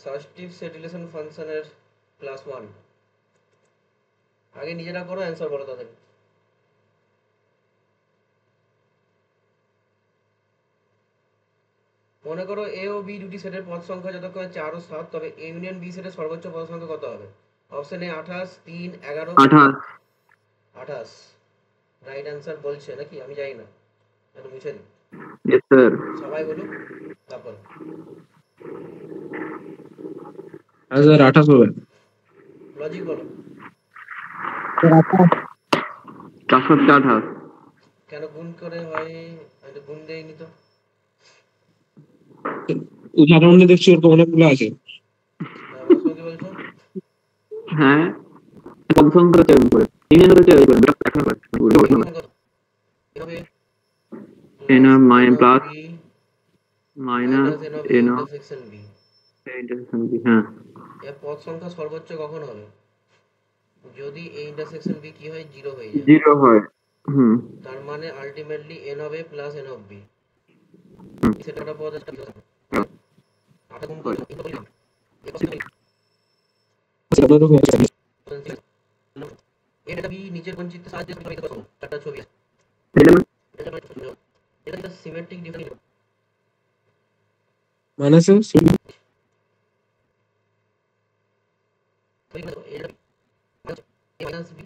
Suggestive set relation ফাংশনের +1। আগে নিজেরা করো, অ্যান্সার বলো তাদের। মনে করো এ ও বি দুটি সেটের পদ সংখ্যা যতক্ষণ 4 ও 7, তবে এ ইউনিয়ন বি সেটের সর্বোচ্চ পদ সংখ্যা কত হবে? অপশন এ 28, 3, 11, 28। 28 রাইট অ্যান্সার বলছে নাকি আমি জানি না, একটু মুছে দিই। Yes sir. সবাই বলুক তারপর। স্যার 28 হবে। লজিক বলো। 428। কেন গুণ করে হয়? আমি গুণ দেইনি তো। উদাহরণে দেখছি ওরকম অনেকগুলো আছে। বাসমতি বলছো? হ্যাঁ পদ সংখ্যা চেঞ্জ করে ইউনিয়ন করে চেঞ্জ করে ব্যাখ্যা করে n of minus plus minus n of intersection B. intersection b। হ্যাঁ এর পদ সংখ্যা সর্বোচ্চ কখন হবে? যদি এই ইন্টারসেকশন বি কি হয়, 0 হয়ে যায়। 0 হয়। হুম তার মানে ultimately n of a plus n of b। সেটা পদ আছে। আটা গুণ করো, এটা বলি এটা বি নিচের কোন চিত্রের সাহায্যে প্রকাশিত করব? একটা ছবি আছে। এটা সিমেট্রিক ডিফারেন্স মানে স্যার এটা minus B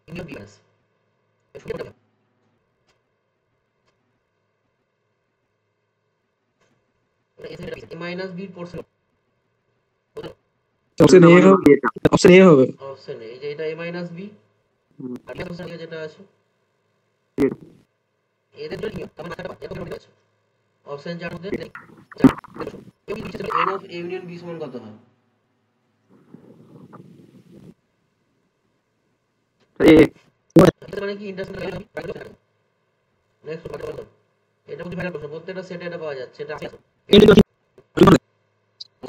into B minus minus B portion. Option A হবে। অপশন এ হবে। অপশন এ, এই যে এটা a মাইনাস বি আর অপশন এ যেটা আছে এদের জন্য তার মানে একটা এরকম আছে অপশন 4 মধ্যে এই নিচে n of a union b সমান কত হয়? এটা মানে কি ইন্টারসেকশন নেক্সট বলো। এটা বুঝি ভালো প্রশ্ন, প্রত্যেকটা সেটে এটা পাওয়া যাচ্ছে। এটা আছে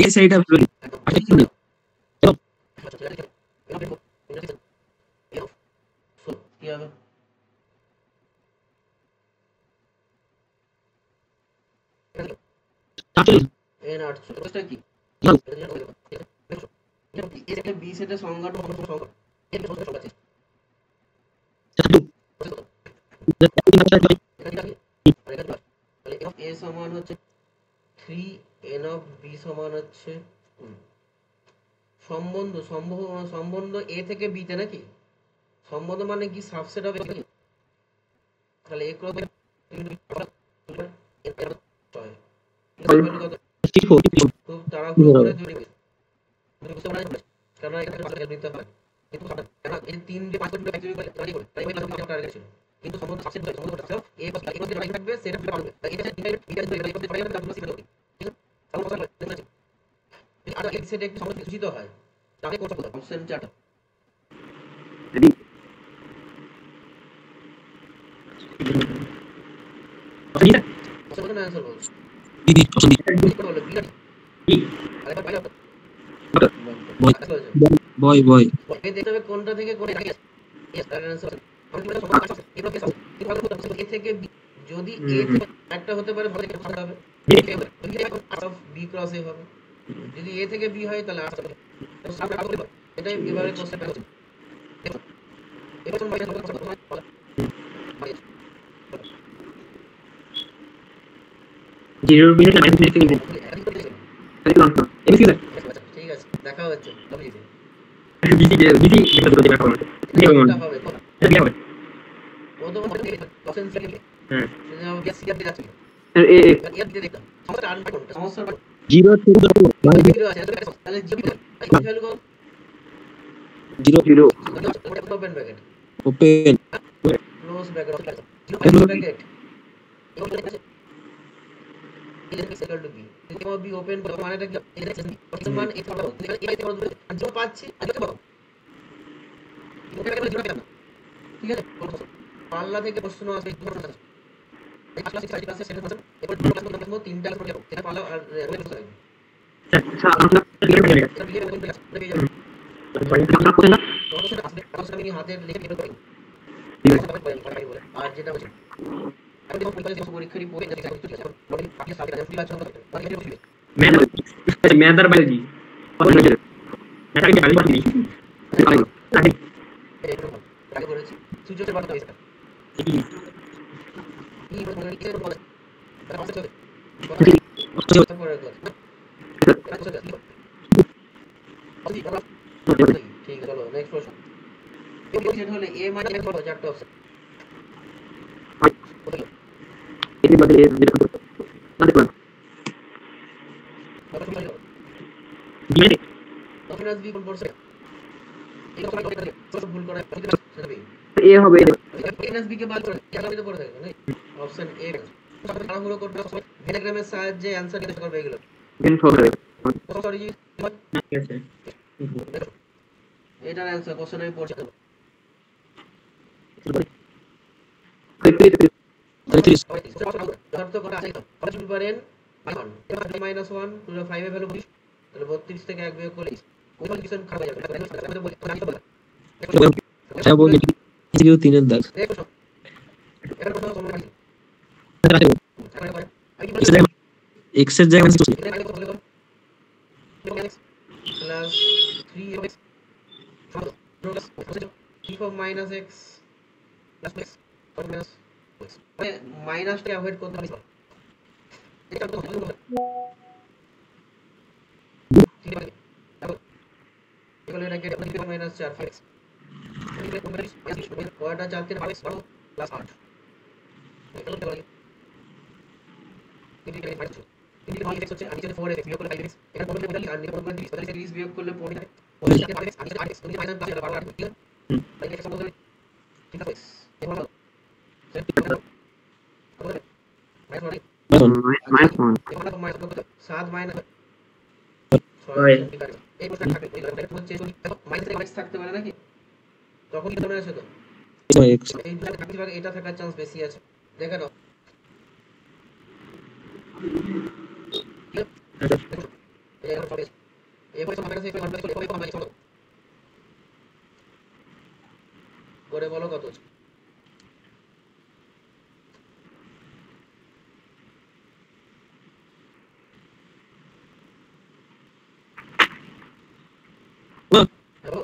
এই সাইডটা বলি। কি হবে? n 48 এটা কি? এটা বি সেটের সংজ্ঞাটা কত সংখ্যা? এর কত সংখ্যা আছে? তাহলে f a সমান হচ্ছে 3, n of b সমান হচ্ছে 2। সম্বন্ধ a থেকে b তে নাকি? সম্বন্ধ মানে কি সাবসেট হবে নাকি? তাহলে a ক্রস খুব তাড়াহুড়ো করে তৈরি হয়েছে, বুঝতে পারছি কারণ এখানে পাঁচটা নিতে হয় কিন্তু কেন এই 3 দিয়ে 5 করে ফ্যাক্টরি করে তাই করে তাই ওই ক্লাসে টার্গেট ছিল কিন্তু সম্বন্ধ সাবসেট করে সম্বন্ধ আছে a plus a plus right থাকবে সেটা ফিরে পাবে তাই এটা ইনডাইরেক্ট ইনডাইরেক্ট করে করতে পারে না তাহলে সিম্পল ঠিক আছে সম্বন্ধ আছে এই আগে এই সেটে একটু সম্বন্ধ সূচিত হয় তাহলে কোন সম্বন্ধ অপশন 4টা রেডি অপশন না आंसर বল দিদি অপশন বি বলো বি আরেকবার পাইলো বয় বয় এই দেখতে হবে কোনটা থেকে কোন আগে আছে यस তার आंसर আমি বলতে সম্বন্ধ আছে এটা কেস আছে কিন্তু ভালো কথা এ থেকে বি যদি এ থেকে একটা হতে পারে ভালো একটা হবে যদি অফ বি ক্রস এ হবে যদি এ থেকে বি হয় তাহলে আসবে তো সামনে আগে বলবো এটাই এবারে কোশ্চেন আছে এবার তুমি মাইনাস করতে জিরোর বিনে মাইনাস থেকে নিতে এমসি ঠিক আছে দেখা হচ্ছে লবি বিসি বিসি এটা তো দেখা হবে এটা হবে এটা হবে প্রথম অপশন সি হ্যাঁ সেটা হবে গ্যাস সিআর দিতে আছে এ এর দিতে দেখো সমস্যা আন কোনটা সমস্যা জিরো থেকে মানে জিরো আছে তাহলে জিরো এই ভ্যালু কত zero zero open bracket open close bracket zero bracket equal to b এখানে b ওপেন মানেটা কি এটা মান x পাবো এই যা পাচ্ছি আগে পাবো ঠিক আছে পাল্লা থেকে প্রশ্ন আসবে এই ক্লাস 6 ক্লাসে সেটা আছে এরপর ক্লাস তিনটা ক্লাস করব এটা পাল্লা আর রোল করতে হবে আচ্ছা আমরা ক্লিয়ার হয়ে গেছে এটা বিয়ে ওপেন ক্লাস এটা পেয়ে যাবে আমরা কোথায় না তোমাদের আসবে ক্লাস আমি হাতে লিখে বের করি আর যেটা হচ্ছে আমি যখন পরীক্ষার পরীক্ষারই পড়ে যাচ্ছি ঠিক আছে বডি পাঠিয়ে সাথে কাজ ফ্রি আছে ম্যাথ আর বায়োলজি ম্যাথ আর বায়োলজি আগে করেছি সূর্যের বারোটা বেশ কি বলে কি বলে তার অংশ চলে পরে ঠিক আছে চলো নেক্সট প্রশ্ন এই হলে a মাইনাস কত চারটা অপশন এটি বাদে যেটা নাতে পারেন ডিমেটে অপশন বি কোন পড়ছে এই কথা বলে তো ভুল করে সেটা বি এ হবে এনএসবি কে বাদ করে আগামী তো পড়ে থাকে না অপশন এ সব তাড়াহুড়ো করবে সবাই ভেনাগ্রামের সাহায্যে অ্যানসার দিতে করবে এগুলো দেন সরে সরি জি ঠিক আছে এটার অ্যানসার কোশ্চেন আমি পড়ছি 33 যথার্থ করে আছে তো কত শুরু করেন 1 এবার 1 টু 5 এর ভ্যালু বলিস তাহলে 32 থেকে 1 বিয়োগ করলে ওই কন্ডিশন খারাপ হয়ে যাবে আমি বলি যা বলি কেউ তিনের দাগ এটা কথা তোমরা জানো x এর জায়গায় কি plus 3x minus x plus x minus x মাইনাসটা অ্যাভয়েড করতে হবে এটা তো ঠিক আছে এগুলো এটা কেটে মাইনাস 4x কয়টা 4 থেকে 12 প্লাস 8 এটা তো লাগে ঠিক আছে মাইনাস কিন্তু নয় x হচ্ছে আর নিচে 4x বিয়োগ করলে 5x এটা কোন বদলি আর নিচে বদলি 30 বিয়োগ করলে 40 ওর সাথে 5x আর 8x তুমি মাইনাস 12 এটা 12 ঠিক আছে তাই এটা সম্পূর্ণ ঠিক আছে এখন মাইনাস 1 7 মাইনাস এই প্রশ্ন থাকে এটা হচ্ছে মাইনাস থাকতে পারে নাকি তখন কি ধরে আছে তো x এই দুটো থাকতে পারে এটা থাকার চান্স বেশি আছে দেখে নাও করে বলো কত হ্যালো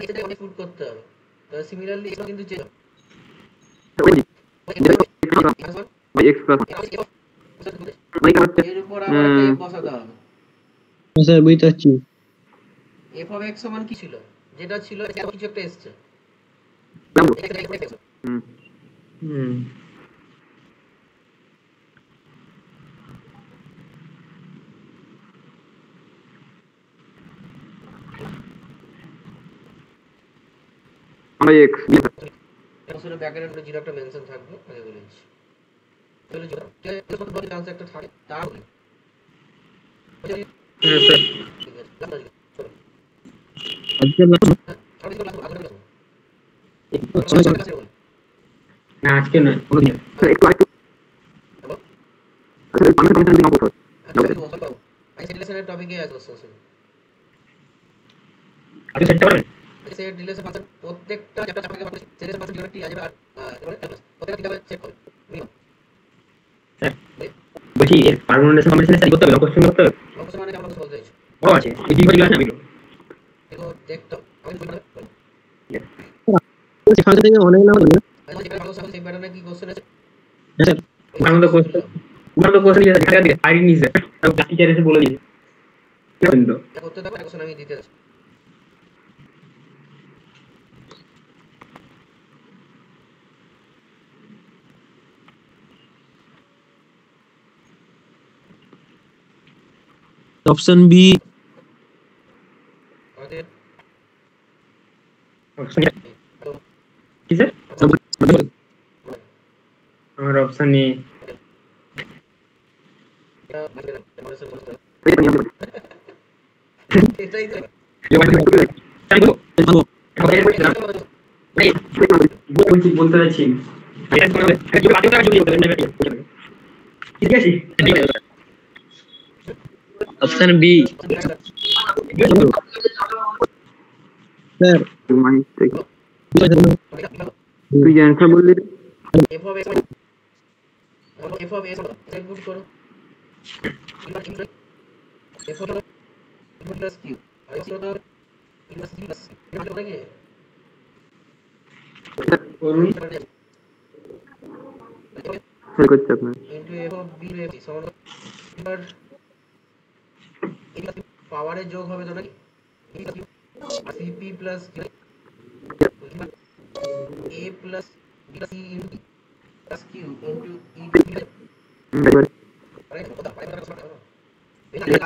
এটা অনেক ফুড করতে হবে সিমিলারলি এটা কিন্তু চেঞ্জ x plus এর উপর আবার একটা বসাতে হবে স্যার বুঝতে পারছি f of x সমান কি ছিল যেটা ছিল এটা কিছু একটা এসেছে আমরা x আসলে ব্যাকগ্রাউন্ডে জিরো একটা মেনশন থাকবে আগে বলেছি তাহলে জিরো এর মধ্যে বড় চান্স একটা থাকে তার ঠিক আছে আজকে না আজকে নয় কোনদিন একটু আরেকটু আচ্ছা পাঁচ মিনিট দিন অবশ্য আই সিলেকশনের টপিকে আছে কোশ্চেন আপনি সেট করবেন সেট রিলেশন ফাংশন প্রত্যেকটা চ্যাপ্টার আপনাকে বলছি সিলেকশন ফাংশন জিওমেট্রি আজকে আর প্রত্যেকটা কিভাবে চেক করে বলছি এর পারমানেন্ট কম্বিনেশন সেট করতে হবে কোশ্চেন করতে হবে অবশ্যই মানে আমরা বলতে চাইছি ও আছে এই দুই করে আমি দেখো দেখতো আমি বলবো ফাংশন থেকে অনেক নাম বলি আমি যেটা ভালো সামনে সেই প্যাটার্নে কি কোশ্চেন আছে স্যার আমরা তো কোশ্চেন দিয়ে ঢাকা দিয়ে আইডি নিছে আর টিচার এসে বলে দিয়েছে কি বলতো এটা করতে দাও কোশ্চেন আমি দিতে যাচ্ছি অপশন বি আমাদের অপশন কি স্যার আমার অপশন এ এটাই তো বলতে চাচ্ছি ঠিক আছে অপশন বি স্যার তুই যে অ্যান্সার বললি f of x f of s এটা ইনপুট করো এবার কি f of plus q R x হলো plus c plus c এটা মানে কি করুন করতে আপনার into f of b f সমান এবার এই পাওয়ারের যোগ হবে তো নাকি cp plus q a plus b plus c into plus q into e to b একবার right